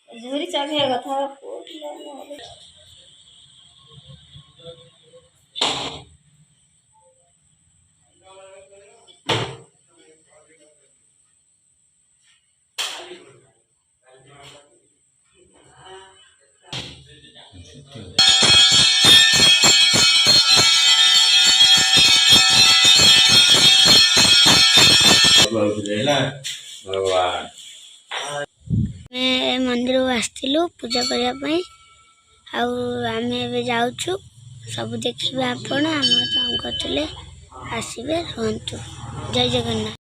झूरी चाबिया कथा भगवान मंदिर आसलु पूजा करने आमे जाऊँ सब देखिए आपण आम करते आसबे रुहतु जय जगन्नाथ।